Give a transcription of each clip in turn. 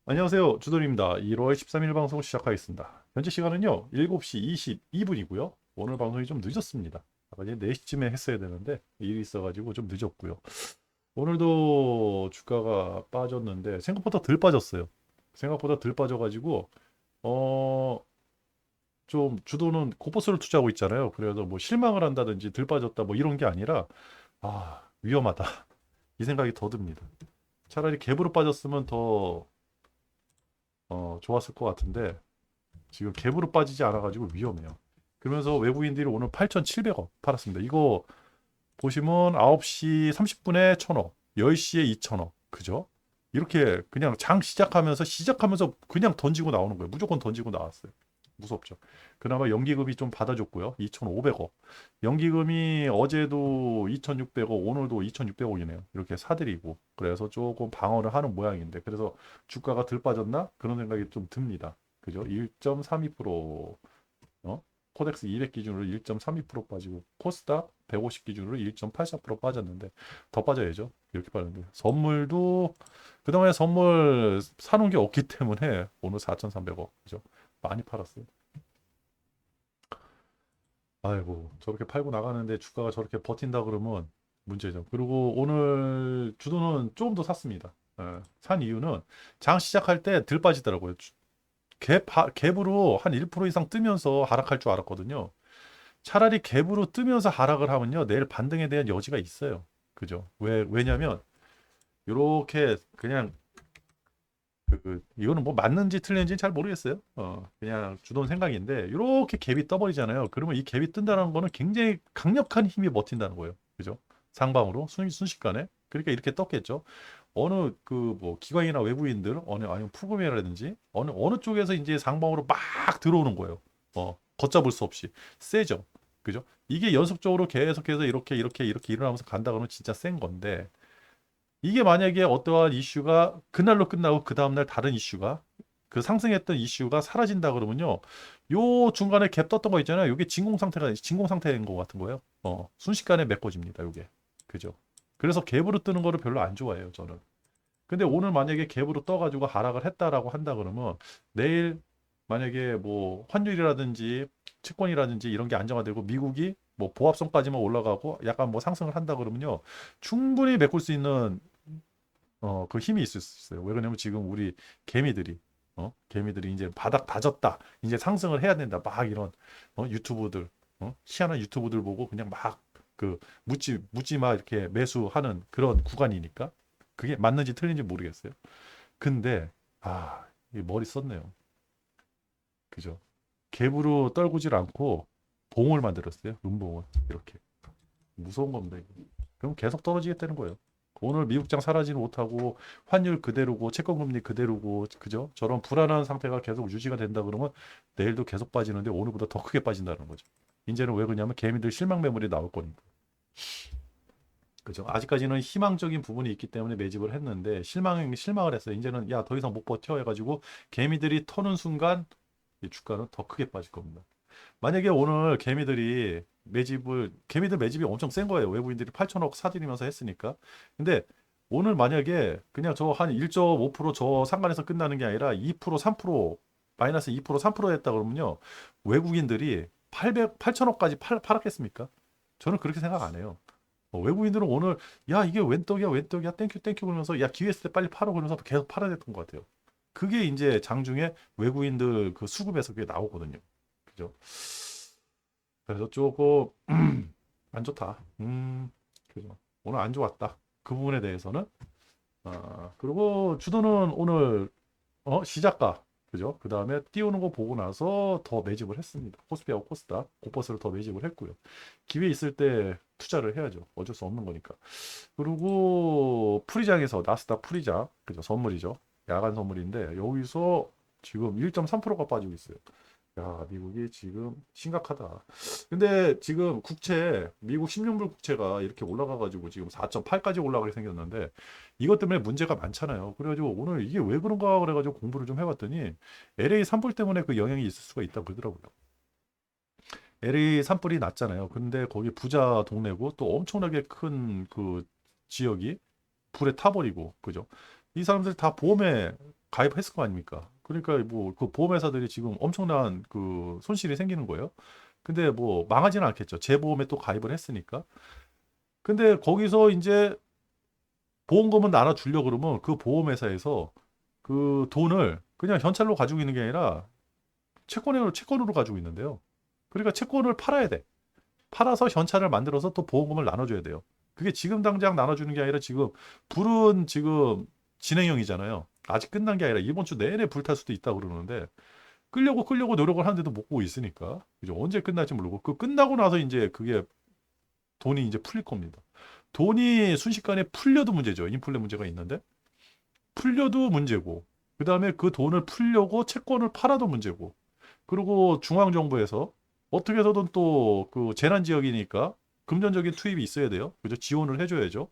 안녕하세요. 주돌입니다. 1월 13일 방송 시작하겠습니다. 현재 시간은요, 7시 22분이고요. 오늘 방송이 좀 늦었습니다. 아까 이제 4시쯤에 했어야 되는데 일이 있어가지고 좀 늦었고요. 오늘도 주가가 빠졌는데 생각보다 덜 빠졌어요. 생각보다 덜 빠져가지고 어, 좀 주도는 고퍼스를 투자하고 있잖아요. 그래서 뭐 실망을 한다든지 덜 빠졌다 뭐 이런 게 아니라 위험하다. 이 생각이 더 듭니다. 차라리 갭으로 빠졌으면 더 좋았을 것 같은데 지금 갭으로 빠지지 않아가지고 위험해요. 그러면서 외국인들이 오늘 8,700억 팔았습니다. 이거 보시면 9시 30분에 1,000억, 10시에 2,000억, 그죠? 이렇게 그냥 장 시작하면서 그냥 던지고 나오는 거예요. 무조건 던지고 나왔어요. 무섭죠. 그나마 연기금이 좀 받아줬고요. 2,500억. 연기금이 어제도 2,600억, 오늘도 2,600억이네요. 이렇게 사들이고. 그래서 조금 방어를 하는 모양인데. 그래서 주가가 덜 빠졌나? 그런 생각이 좀 듭니다. 그죠? 1.32%, 코덱스 200 기준으로 1.32% 빠지고, 코스닥 150 기준으로 1.84% 빠졌는데, 더 빠져야죠. 이렇게 빠졌는데. 선물도, 그동안에 선물 사놓은 게 없기 때문에, 오늘 4,300억. 그죠? 많이 팔았어요. 아이고, 저렇게 팔고 나가는데 주가가 저렇게 버틴다 그러면 문제죠. 그리고 오늘 주도는 조금 더 샀습니다. 산 이유는 장 시작할 때 들 빠지더라고요. 갭으로 한 1% 이상 뜨면서 하락할 줄 알았거든요. 차라리 갭으로 뜨면서 하락을 하면요. 내일 반등에 대한 여지가 있어요. 그죠? 왜냐면, 요렇게 그냥 이거는 뭐 맞는지 틀린지 잘 모르겠어요. 그냥 주도는 생각인데 이렇게 갭이 떠버리잖아요. 그러면 이 갭이 뜬다는 거는 굉장히 강력한 힘이 버틴다는 거예요. 그죠? 상방으로 순식간에. 그러니까 이렇게 떴겠죠. 어느 그 뭐 기관이나 외부인들 아니면 푸금이라든지 어느 쪽에서 이제 상방으로 막 들어오는 거예요. 걷잡을 수 없이 세죠. 그죠? 이게 연속적으로 계속해서 이렇게 일어나면서 간다 그러면 진짜 센 건데 이게 만약에 어떠한 이슈가 그날로 끝나고 그 다음날 다른 이슈가 그 상승했던 이슈가 사라진다 그러면요. 요 중간에 갭 떴던 거 있잖아요. 요게 진공 상태인 것 같은 거예요. 순식간에 메꿔집니다. 요게. 그죠? 그래서 갭으로 뜨는 거를 별로 안 좋아해요, 저는. 근데 오늘 만약에 갭으로 떠가지고 하락을 했다라고 한다 그러면 내일 만약에 뭐 환율이라든지 채권이라든지 이런 게 안정화되고 미국이 뭐 보합선까지만 올라가고 약간 뭐 상승을 한다 그러면요. 충분히 메꿀 수 있는 그 힘이 있을 수 있어요. 왜 그러냐면 지금 우리 개미들이 개미들이 이제 바닥 다졌다. 이제 상승을 해야 된다. 막 이런 유튜브들 희한한 유튜브들 보고 그냥 막 그 묻지마 이렇게 매수하는 그런 구간이니까 그게 맞는지 틀린지 모르겠어요. 근데 이 머리 썼네요. 그죠? 갭으로 떨구질 않고 봉을 만들었어요. 음봉을 이렇게 무서운 겁니다. 이거. 그럼 계속 떨어지겠다는 거예요. 오늘 미국장 사라지는 못하고 환율 그대로고 채권 금리 그대로고 그죠? 저런 불안한 상태가 계속 유지가 된다 그러면 내일도 계속 빠지는데 오늘보다 더 크게 빠진다는 거죠. 이제는 왜 그러냐면 개미들 실망 매물이 나올 거니까. 그죠? 아직까지는 희망적인 부분이 있기 때문에 매집을 했는데 실망을 했어요. 이제는 야, 더 이상 못 버텨 해가지고 개미들이 터는 순간 이 주가는 더 크게 빠질 겁니다. 만약에 오늘 개미들 매집이 엄청 센 거예요. 외부인들이 8천억 사들이면서 했으니까. 근데 오늘 만약에 그냥 저 한 1.5%저 상관에서 끝나는 게 아니라 2%, 3% 마이너스 2%, 3% 했다 그러면요. 외국인들이 8천억까지 팔았겠습니까? 저는 그렇게 생각 안 해요. 외국인들은 오늘 야 이게 웬 떡이야 땡큐 땡큐 그러면서 야 기회 있을 때 빨리 팔아 그러면서 계속 팔아야 됐던 것 같아요. 그게 이제 장중에 외국인들 그 수급에서 그게 나오거든요. 그죠? 그래서 조금 안 좋다. 그죠? 오늘 안 좋았다. 그 부분에 대해서는 그리고 주도는 오늘 시작가 그죠? 그 다음에 띄우는 거 보고 나서 더 매집을 했습니다. 코스피하고 코스닥, 고퍼스를 더 매집을 했고요. 기회 있을 때 투자를 해야죠. 어쩔 수 없는 거니까. 그리고 프리장에서 나스닥 프리장, 그죠? 선물이죠. 야간 선물인데 여기서 지금 1.3%가 빠지고 있어요. 야, 미국이 지금 심각하다. 근데 지금 미국 10년물 국채가 이렇게 올라가가지고 지금 4.8까지 올라가게 생겼는데 이것 때문에 문제가 많잖아요. 그래가지고 오늘 이게 왜 그런가 그래가지고 공부를 좀 해봤더니 LA 산불 때문에 그 영향이 있을 수가 있다고 그러더라고요. LA 산불이 났잖아요. 근데 거기 부자 동네고 또 엄청나게 큰 그 지역이 불에 타버리고, 그죠? 이 사람들 다 보험에 가입했을 거 아닙니까? 그러니까 뭐 그 보험회사들이 지금 엄청난 그 손실이 생기는 거예요. 근데 뭐 망하지는 않겠죠. 재보험에 또 가입을 했으니까. 근데 거기서 이제 보험금을 나눠주려 그러면 그 보험회사에서 그 돈을 그냥 현찰로 가지고 있는 게 아니라 채권으로 가지고 있는데요. 그러니까 채권을 팔아야 돼. 팔아서 현찰을 만들어서 또 보험금을 나눠줘야 돼요. 그게 지금 당장 나눠주는 게 아니라 지금 불은 지금 진행형이잖아요. 아직 끝난 게 아니라 이번 주 내내 불탈 수도 있다고 그러는데 끌려고 노력을 하는데도 못 보고 있으니까 그죠? 언제 끝날지 모르고 그 끝나고 나서 이제 그게 돈이 이제 풀릴 겁니다. 돈이 순식간에 풀려도 문제죠. 인플레 문제가 있는데 풀려도 문제고 그 다음에 그 돈을 풀려고 채권을 팔아도 문제고 그리고 중앙정부에서 어떻게 해서든 또 그 재난 지역이니까 금전적인 투입이 있어야 돼요. 그죠? 지원을 해줘야죠.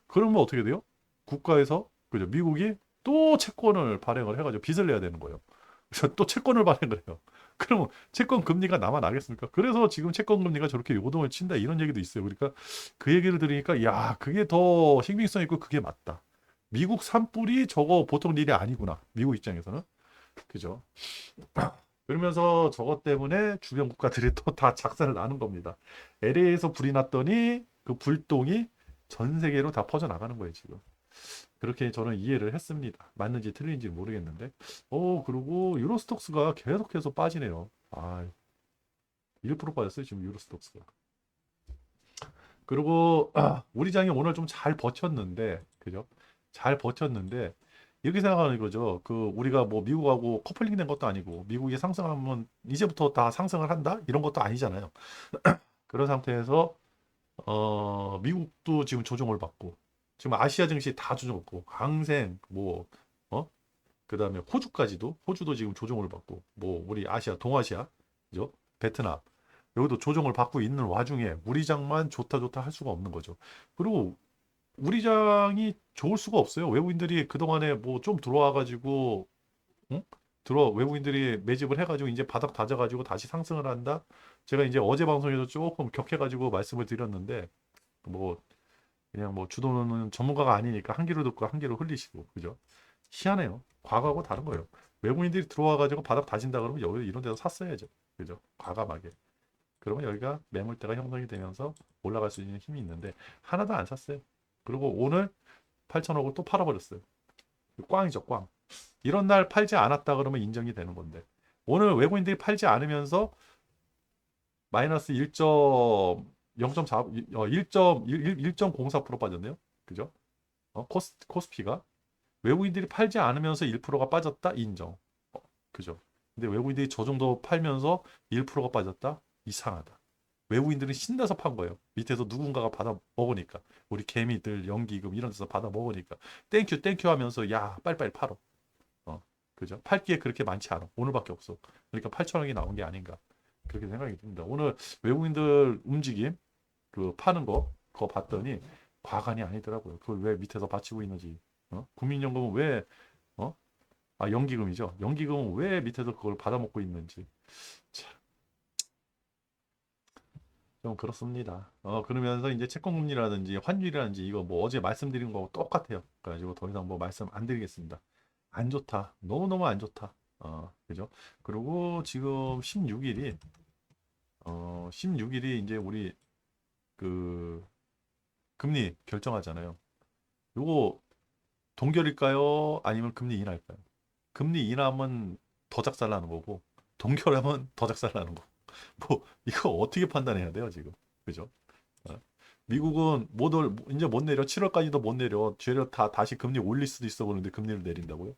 그러면 어떻게 돼요? 국가에서 그죠? 미국이 또 채권을 발행을 해가지고 빚을 내야 되는 거예요. 그래서 또 채권을 발행을 해요. 그러면 채권 금리가 남아나겠습니까? 그래서 지금 채권 금리가 저렇게 요동을 친다 이런 얘기도 있어요. 그러니까 그 얘기를 들으니까 야 그게 더 신빙성 있고 그게 맞다. 미국 산불이 저거 보통 일이 아니구나. 미국 입장에서는 그죠? 그러면서 저것 때문에 주변 국가들이 또 다 작살을 나는 겁니다. LA에서 불이 났더니 그 불똥이 전 세계로 다 퍼져나가는 거예요, 지금. 그렇게 저는 이해를 했습니다. 맞는지 틀린지 모르겠는데. 그리고 유로스톡스가 계속해서 빠지네요. 1% 빠졌어요, 지금 유로스톡스가. 그리고 우리 장이 오늘 좀 잘 버텼는데, 그죠? 잘 버텼는데 이렇게 생각하는 거죠. 그 우리가 뭐 미국하고 커플링 된 것도 아니고 미국이 상승하면 이제부터 다 상승을 한다 이런 것도 아니잖아요. 그런 상태에서 미국도 지금 조정을 받고 지금 아시아 증시 다 조정받고 항생 뭐 그다음에 호주도 지금 조정을 받고 뭐 우리 아시아 동아시아 그죠? 베트남 여기도 조정을 받고 있는 와중에 우리 장만 좋다 할 수가 없는 거죠. 그리고 우리 장이 좋을 수가 없어요. 외국인들이 그동안에 뭐 좀 들어와가지고, 응? 외국인들이 매집을 해가지고 이제 바닥 다져가지고 다시 상승을 한다? 제가 이제 어제 방송에서 조금 격해가지고 말씀을 드렸는데, 뭐, 그냥 뭐 주도는 전문가가 아니니까 한 귀로 듣고 한 귀로 흘리시고, 그죠? 희한해요. 과거하고 다른 거예요. 외국인들이 들어와가지고 바닥 다진다 그러면 여기 이런 데서 샀어야죠. 그죠? 과감하게. 그러면 여기가 매물대가 형성이 되면서 올라갈 수 있는 힘이 있는데, 하나도 안 샀어요. 그리고 오늘 8천억을 또 팔아버렸어요. 꽝이죠, 꽝. 이런 날 팔지 않았다 그러면 인정이 되는 건데. 오늘 외국인들이 팔지 않으면서 마이너스 1.0.4, 1.04% 빠졌네요. 그죠? 코스피가. 외국인들이 팔지 않으면서 1%가 빠졌다? 인정. 그죠? 근데 외국인들이 저 정도 팔면서 1%가 빠졌다? 이상하다. 외국인들은 신나서 판 거예요. 밑에서 누군가가 받아 먹으니까. 우리 개미들, 연기금 이런 데서 받아 먹으니까. 땡큐 하면서 야 빨리빨리 팔어. 그죠? 팔기에 그렇게 많지 않아. 오늘밖에 없어. 그러니까 8천억이 나온 게 아닌가. 그렇게 생각이 듭니다. 오늘 외국인들 움직임, 그 파는 거, 그거 봤더니 과간이 아니더라고요. 그걸 왜 밑에서 받치고 있는지. 국민연금은 왜, 어? 연기금이죠. 연기금은 왜 밑에서 그걸 받아먹고 있는지. 좀 그렇습니다. 그러면서 이제 채권금리라든지 환율이라든지 이거 뭐 어제 말씀드린 거하고 똑같아요. 그래가지고 더 이상 뭐 말씀 안 드리겠습니다. 안 좋다. 너무너무 안 좋다. 그죠? 그리고 지금 16일이 이제 우리 그 금리 결정하잖아요. 요거 동결일까요? 아니면 금리 인하일까요? 금리 인하면 더 작살나는 거고 동결하면 더 작살나는 거. 뭐 이거 어떻게 판단해야 돼요, 지금? 그죠? 어. 미국은 이제 못 내려. 7월까지도 못 내려. 되려 다시 금리 올릴 수도 있어 보는데 금리를 내린다고요?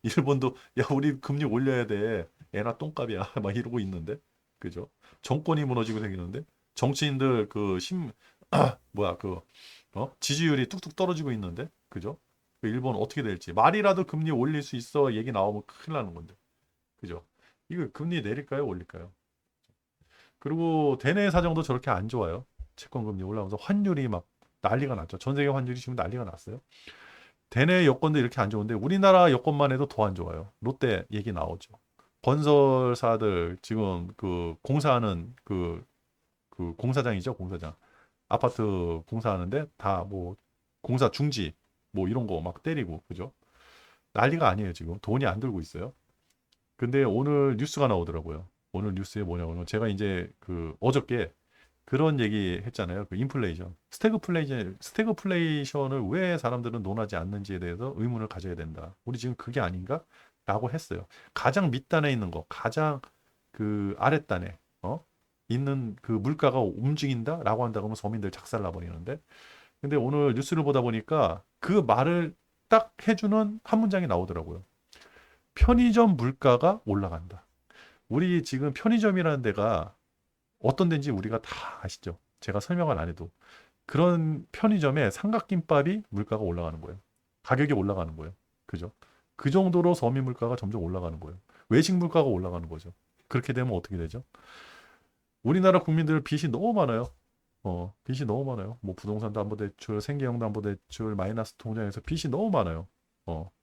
일본도 야 우리 금리 올려야 돼. 애나 똥값이야. 막 이러고 있는데. 그죠? 정권이 무너지고 생기는데 정치인들 뭐야 지지율이 뚝뚝 떨어지고 있는데. 그죠? 그 일본 어떻게 될지. 말이라도 금리 올릴 수 있어 얘기 나오면 큰일 나는 건데. 그죠? 이거 금리 내릴까요? 올릴까요? 그리고 대내 사정도 저렇게 안 좋아요. 채권 금리 올라오면서 환율이 막 난리가 났죠. 전 세계 환율이 지금 난리가 났어요. 대내 여건도 이렇게 안 좋은데 우리나라 여건만 해도 더 안 좋아요. 롯데 얘기 나오죠. 건설사들 지금 그 공사하는 그 공사장이죠, 공사장. 아파트 공사하는데 다 뭐 공사 중지 뭐 이런 거 막 때리고 그죠? 난리가 아니에요, 지금. 돈이 안 들고 있어요. 근데 오늘 뉴스가 나오더라고요. 오늘 뉴스에 뭐냐면 제가 이제 그 어저께 그런 얘기 했잖아요. 그 인플레이션. 스태그플레이션을 왜 사람들은 논하지 않는지에 대해서 의문을 가져야 된다. 우리 지금 그게 아닌가? 라고 했어요. 가장 밑단에 있는 거, 가장 그 아랫단에 있는 그 물가가 움직인다라고 한다 그러면 서민들 작살나 버리는데. 근데 오늘 뉴스를 보다 보니까 그 말을 딱 해주는 한 문장이 나오더라고요. 편의점 물가가 올라간다. 우리 지금 편의점이라는 데가 어떤 데인지 우리가 다 아시죠? 제가 설명을 안 해도. 그런 편의점에 삼각김밥이 물가가 올라가는 거예요. 가격이 올라가는 거예요. 그죠? 그 정도로 서민 물가가 점점 올라가는 거예요. 외식 물가가 올라가는 거죠. 그렇게 되면 어떻게 되죠? 우리나라 국민들 빚이 너무 많아요. 빚이 너무 많아요. 뭐 부동산 담보대출, 생계형 담보대출, 마이너스 통장에서 빚이 너무 많아요.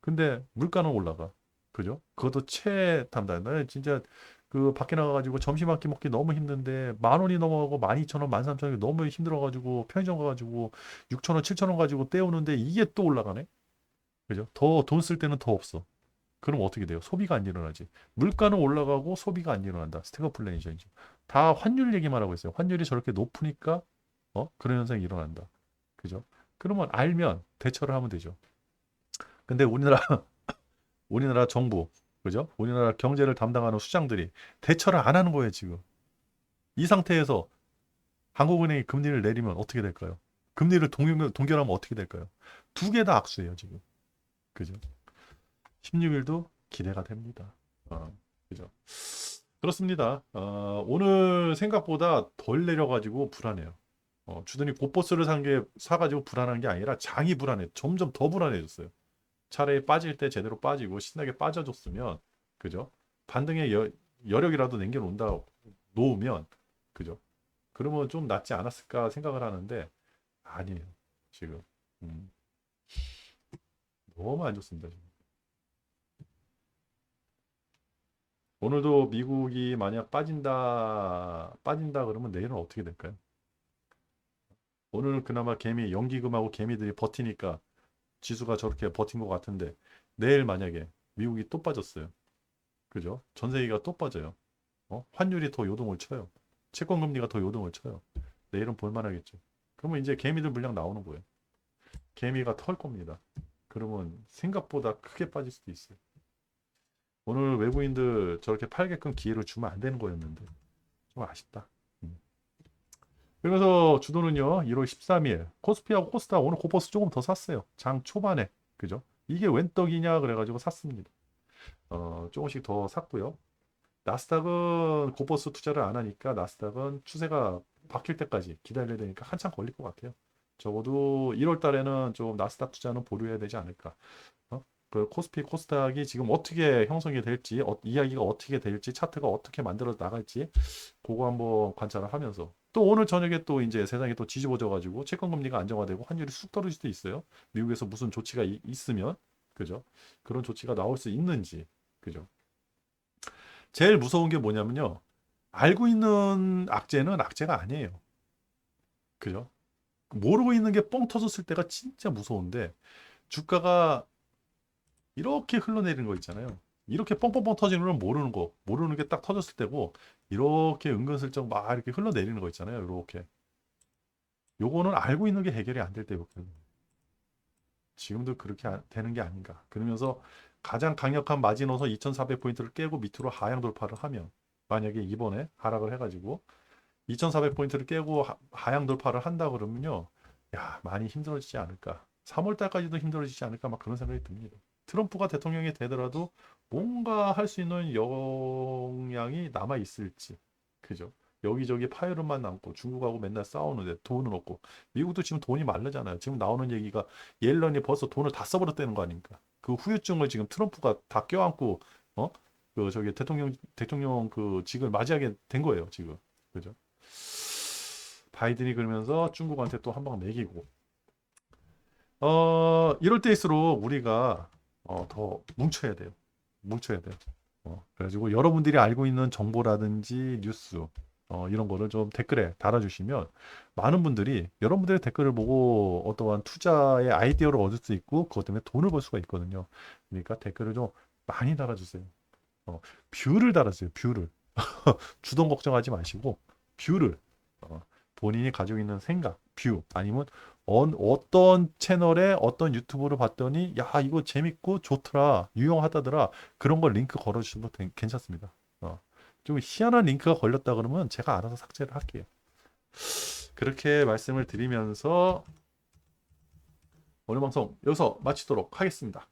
근데 물가는 올라가. 그죠? 그것도 최탐다. 나 진짜 그 밖에 나가가지고 점심 한 끼 먹기 너무 힘든데 10,000원이 넘어가고 12,000원, 13,000원이 너무 힘들어가지고 편의점 가가지고 6,000원, 7,000원 가지고 때우는데 이게 또 올라가네. 그죠? 더 돈 쓸 때는 더 없어. 그럼 어떻게 돼요? 소비가 안 일어나지. 물가는 올라가고 소비가 안 일어난다. 스태그플레이션이죠. 다 환율 얘기만 하고 있어요. 환율이 저렇게 높으니까 그런 현상이 일어난다. 그죠? 그러면 알면 대처를 하면 되죠. 근데 우리나라 우리나라 정부, 그죠? 우리나라 경제를 담당하는 수장들이 대처를 안 하는 거예요, 지금. 이 상태에서 한국은행이 금리를 내리면 어떻게 될까요? 금리를 동결하면 어떻게 될까요? 두 개 다 악수예요, 지금. 그죠? 16일도 기대가 됩니다. 그죠? 그렇습니다. 오늘 생각보다 덜 내려가지고 불안해요. 주더니 고버스를 사가지고 불안한 게 아니라 장이 불안해. 점점 더 불안해졌어요. 차라리 빠질 때 제대로 빠지고 신나게 빠져줬으면, 그죠? 반등의 여력이라도 남겨놓는다 놓으면, 그죠? 그러면 좀 낫지 않았을까 생각을 하는데 아니에요. 지금 너무 안 좋습니다. 지금. 오늘도 미국이 만약 빠진다 그러면 내일은 어떻게 될까요? 오늘 그나마 연기금하고 개미들이 버티니까 지수가 저렇게 버틴 것 같은데 내일 만약에 미국이 또 빠졌어요. 그죠? 전 세계가 또 빠져요. 환율이 더 요동을 쳐요. 채권 금리가 더 요동을 쳐요. 내일은 볼만하겠죠. 그러면 이제 개미들 물량 나오는 거예요. 개미가 털 겁니다. 그러면 생각보다 크게 빠질 수도 있어요. 오늘 외국인들 저렇게 팔게끔 기회를 주면 안 되는 거였는데 좀 아쉽다. 그래서 주도는요 1월 13일 코스피하고 코스닥 오늘 고퍼스 조금 더 샀어요. 장 초반에. 그죠? 이게 웬 떡이냐 그래가지고 샀습니다. 조금씩 더 샀고요. 나스닥은 고퍼스 투자를 안 하니까 나스닥은 추세가 바뀔 때까지 기다려야 되니까 한참 걸릴 것 같아요. 적어도 1월 달에는 좀 나스닥 투자는 보류해야 되지 않을까. 그 코스피, 코스닥이 지금 어떻게 형성이 될지, 이야기가 어떻게 될지, 차트가 어떻게 만들어 나갈지, 그거 한번 관찰을 하면서 또 오늘 저녁에 또 이제 세상이 또 뒤집어져 가지고 채권 금리가 안정화되고 환율이 쑥 떨어질 수도 있어요. 미국에서 무슨 조치가 있으면, 그죠? 그런 조치가 나올 수 있는지, 그죠? 제일 무서운 게 뭐냐면요. 알고 있는 악재는 악재가 아니에요. 그죠? 모르고 있는 게 뻥 터졌을 때가 진짜 무서운데 주가가 이렇게 흘러내리는 거 있잖아요. 이렇게 뻥뻥뻥 터지는 건 모르는 게 딱 터졌을 때고 이렇게 은근슬쩍 막 이렇게 흘러내리는 거 있잖아요. 이렇게. 요거는 알고 있는 게 해결이 안 될 때 이렇게. 지금도 그렇게 되는 게 아닌가. 그러면서 가장 강력한 마지노선 2400포인트를 깨고 밑으로 하향 돌파를 하면 만약에 이번에 하락을 해가지고 2400포인트를 깨고 하향 돌파를 한다 그러면요. 야, 많이 힘들어지지 않을까. 3월 달까지도 힘들어지지 않을까 막 그런 생각이 듭니다. 트럼프가 대통령이 되더라도 뭔가 할 수 있는 영향이 남아 있을지. 그죠? 여기저기 파열음만 남고 중국하고 맨날 싸우는데 돈은 없고 미국도 지금 돈이 마르잖아요. 지금 나오는 얘기가 옐런이 벌써 돈을 다 써버렸다는 거 아닙니까? 그 후유증을 지금 트럼프가 다 껴안고 그 저기 대통령 그 직을 맞이하게 된 거예요, 지금. 그죠? 바이든이 그러면서 중국한테 또 한 방 매기고 이럴 때일수록 우리가 더 뭉쳐야 돼요. 뭉쳐야 돼요. 그래가지고 여러분들이 알고 있는 정보라든지 뉴스 이런 거를 좀 댓글에 달아주시면 많은 분들이 여러분들의 댓글을 보고 어떠한 투자의 아이디어를 얻을 수 있고 그것 때문에 돈을 벌 수가 있거든요. 그러니까 댓글을 좀 많이 달아주세요. 뷰를 달아주세요. 뷰를. 주동 걱정하지 마시고 뷰를 어, 본인이 가지고 있는 생각, 뷰 아니면 어떤 채널에 어떤 유튜브를 봤더니 야 이거 재밌고 좋더라, 유용하다더라 그런 걸 링크 걸어주셔도 괜찮습니다. 좀 희한한 링크가 걸렸다 그러면 제가 알아서 삭제를 할게요. 그렇게 말씀을 드리면서 오늘 방송 여기서 마치도록 하겠습니다.